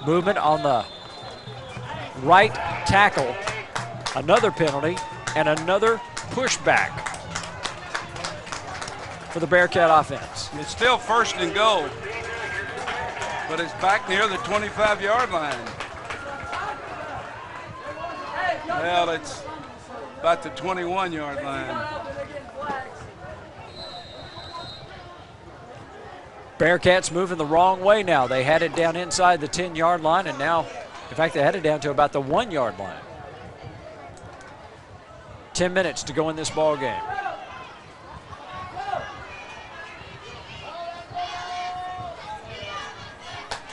Movement on the right tackle. Another penalty and another pushback for the Bearcat offense. It's still 1st and goal, but it's back near the 25-yard line. Well, it's about the 21-yard line. Bearcats moving the wrong way now. They had it down inside the 10-yard line, and now, in fact, they had it down to about the 1-yard line. 10 minutes to go in this ball game.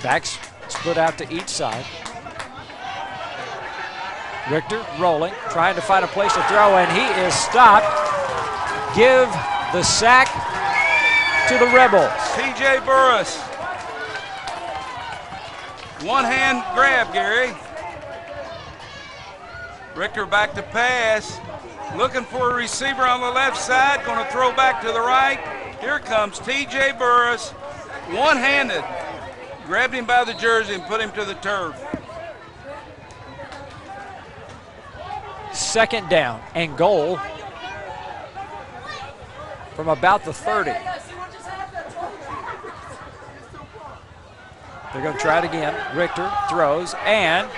Backs split out to each side. Richter rolling, trying to find a place to throw, and he is stopped. Give the sack to the Rebels. T.J. Burris. One-hand grab, Gary. Richter back to pass. Looking for a receiver on the left side. Going to throw back to the right. Here comes T.J. Burris. One-handed. Grabbed him by the jersey and put him to the turf. 2nd down and goal from about the 30. They're going to try it again. Richter throws, and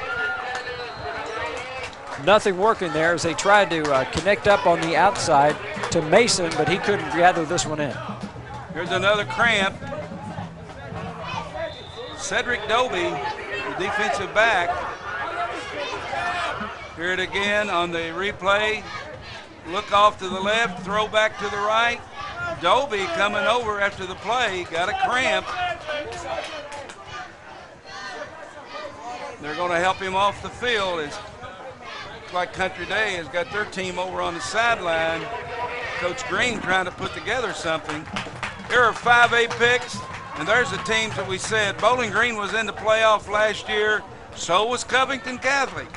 nothing working there as they tried to connect up on the outside to Mason, but he couldn't gather this one in. Here's another cramp. Cedric Doby, the defensive back. Here it again on the replay. Look off to the left, throw back to the right. Doby coming over after the play, got a cramp. They're going to help him off the field. It's like Country Day has got their team over on the sideline. Coach Green trying to put together something. Here are 5A picks, and there's the teams that we said. Bowling Green was in the playoff last year. So was Covington Catholic.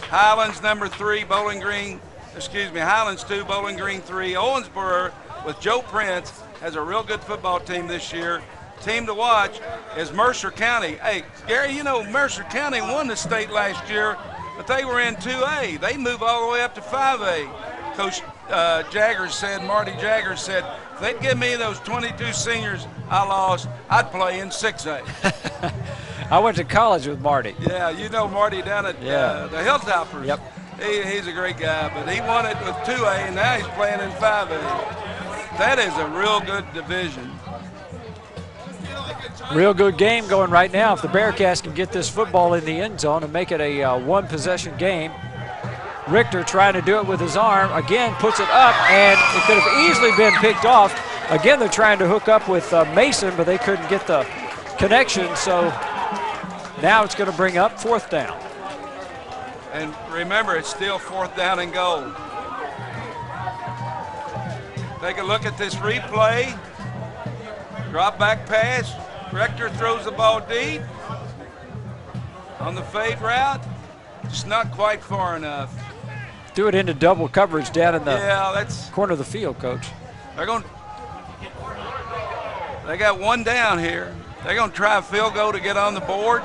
Highlands number 3, Highlands 2, Bowling Green 3. Owensboro with Joe Prince has a real good football team this year. Team to watch is Mercer County. Hey, Gary, you know Mercer County won the state last year, but they were in 2A. They moved all the way up to 5A. Coach Marty Jaggers said, if they'd give me those 22 seniors I lost, I'd play in 6A. I went to college with Marty. Yeah, you know Marty down at the Hilltoppers. Yep. He's a great guy, but he won it with 2A, and now he's playing in 5A. That is a real good division. Real good game going right now. If the Bearcats can get this football in the end zone and make it a one-possession game. Richter trying to do it with his arm. Again, puts it up, and it could have easily been picked off. Again, they're trying to hook up with Mason, but they couldn't get the connection, so now it's going to bring up 4th down. And remember, it's still 4th down and goal. Take a look at this replay. Drop back pass. Richter throws the ball deep on the fade route. Just not quite far enough. Do it into double coverage down in the that's corner of the field, Coach. They got one down here. They're going to try a field goal to get on the board.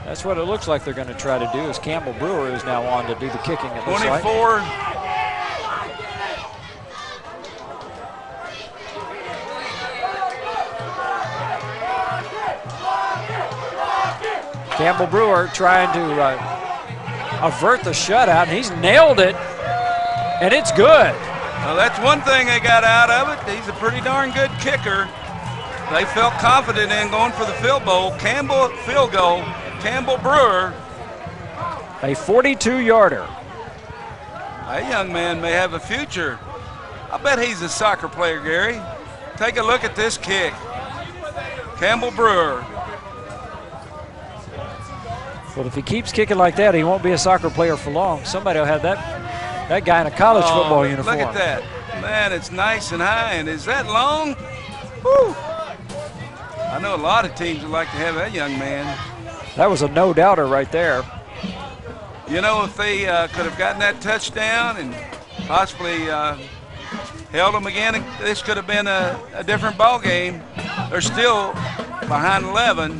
That's what it looks like they're going to try to do, as Campbell Brewer is now on to do the kicking at this 24. Campbell Brewer trying to avert the shutout, and he's nailed it, and it's good. Well, that's one thing they got out of it. He's a pretty darn good kicker. They felt confident in going for the field goal. Field goal. Campbell Brewer. A 42-yarder. That young man may have a future. I bet he's a soccer player, Gary. Take a look at this kick. Campbell Brewer. Well, if he keeps kicking like that, he won't be a soccer player for long. Somebody will have that guy in a college football uniform. Look at that. Man, it's nice and high. And is that long? Woo. I know a lot of teams would like to have that young man. That was a no-doubter right there. You know, if they could have gotten that touchdown and possibly held them again, this could have been a different ball game. There's still behind 11.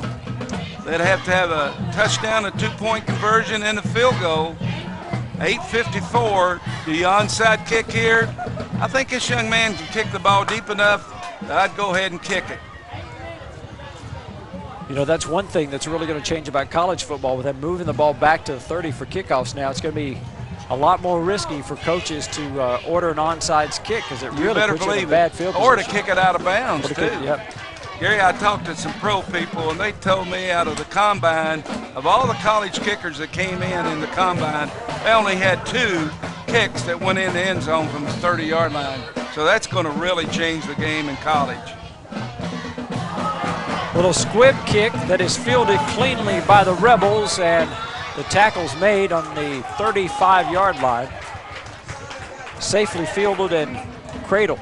They'd have to have a touchdown, a 2-point conversion, and a field goal. 8:54. The onside kick here. I think this young man can kick the ball deep enough that I'd go ahead and kick it. You know, that's one thing that's really going to change about college football with them moving the ball back to the 30 for kickoffs now. It's going to be a lot more risky for coaches to order an onside kick because it really puts you in a bad field position. Or to kick it out of bounds, too. Yep. Gary, I talked to some pro people, and they told me out of the combine, of all the college kickers that came in the combine, they only had 2 kicks that went in the end zone from the 30-yard line. So that's going to really change the game in college. Little squib kick that is fielded cleanly by the Rebels, and the tackle's made on the 35-yard line. Safely fielded and cradled.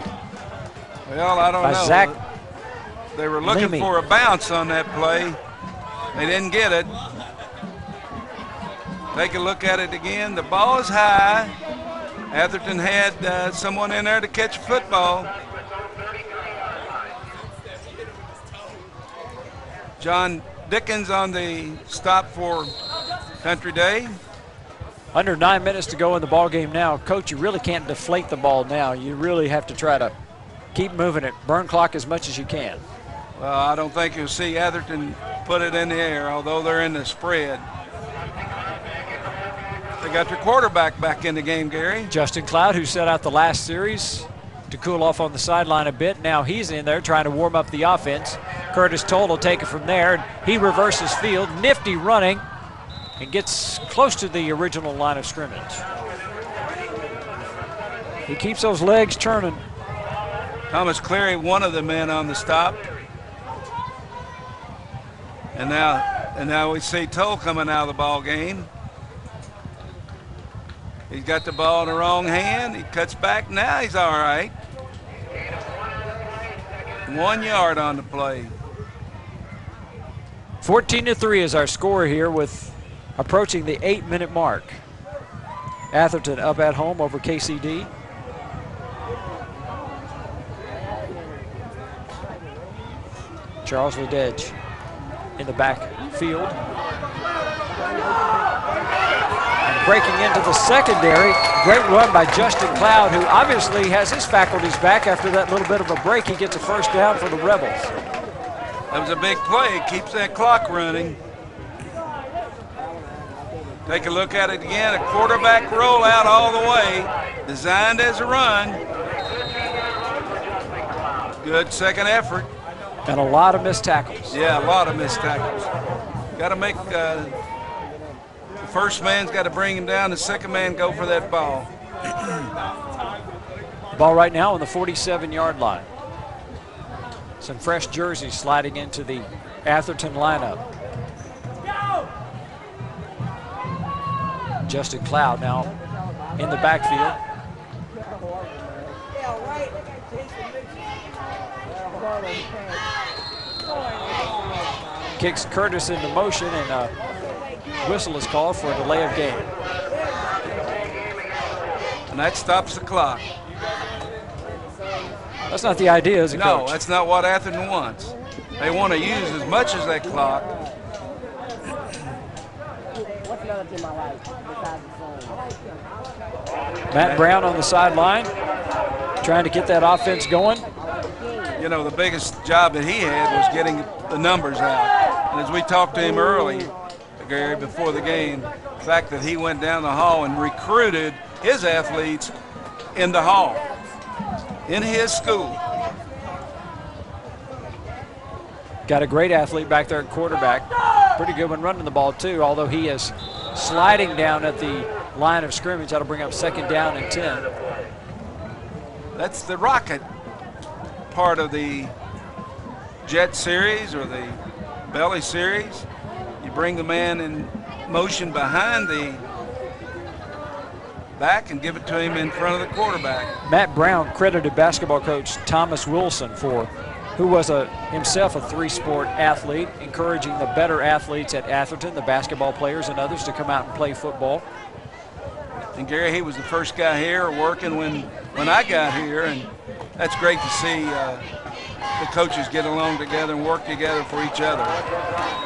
Well, I don't know. Zach They were looking Leamy. for a bounce on that play. They didn't get it. Take a look at it again. The ball is high. Atherton had someone in there to catch a football. John Dickens on the stop for Country Day. Under 9 minutes to go in the ball game now. Coach, you really can't deflate the ball now. You really have to try to keep moving it. Burn clock as much as you can. Well, I don't think you'll see Atherton put it in the air, although they're in the spread. They got their quarterback back in the game, Gary. Justin Cloud, who set out the last series to cool off on the sideline a bit. Now he's in there trying to warm up the offense. Curtis Toll will take it from there. He reverses field. Nifty running and gets close to the original line of scrimmage. He keeps those legs churning. Thomas Cleary, one of the men on the stop. And now we see Toll coming out of the ball game. He's got the ball in the wrong hand. He cuts back. Now he's all right. 1 yard on the play. 14-3 is our score here with approaching the 8-minute mark. Atherton up at home over KCD. Charles Lededge in the backfield. And breaking into the secondary, great run by Justin Cloud, who obviously has his faculties back after that little bit of a break. He gets a first down for the Rebels. That was a big play. Keeps that clock running. Take a look at it again. A quarterback rollout all the way, designed as a run. Good second effort. And a lot of missed tackles. Yeah, a lot of missed tackles. Got to make the first man's got to bring him down. The second man go for that ball. Ball right now on the 47-yard line. Some fresh jerseys sliding into the Atherton lineup. Justin Cloud now in the backfield. Kicks Curtis into motion, and a whistle is called for a delay of game. And that stops the clock. That's not the idea, is it, No, Coach? that's not what Atherton wants. They want to use as much as that clock. Matt Brown on the sideline, trying to get that offense going. You know, the biggest job that he had was getting the numbers out. And as we talked to him early, Gary, before the game, the fact that he went down the hall and recruited his athletes in the hall, in his school. Got a great athlete back there at quarterback. Pretty good one running the ball, too, although he is sliding down at the line of scrimmage. That'll bring up 2nd down and 10. That's the rocket part of the jet series or the belly series. You bring the man in motion behind the back and give it to him in front of the quarterback. Matt Brown credited basketball coach Thomas Wilson, who was himself a 3-sport athlete, encouraging the better athletes at Atherton, the basketball players and others, to come out and play football. And Gary, he was the first guy here working when I got here, and that's great to see the coaches get along together and work together for each other.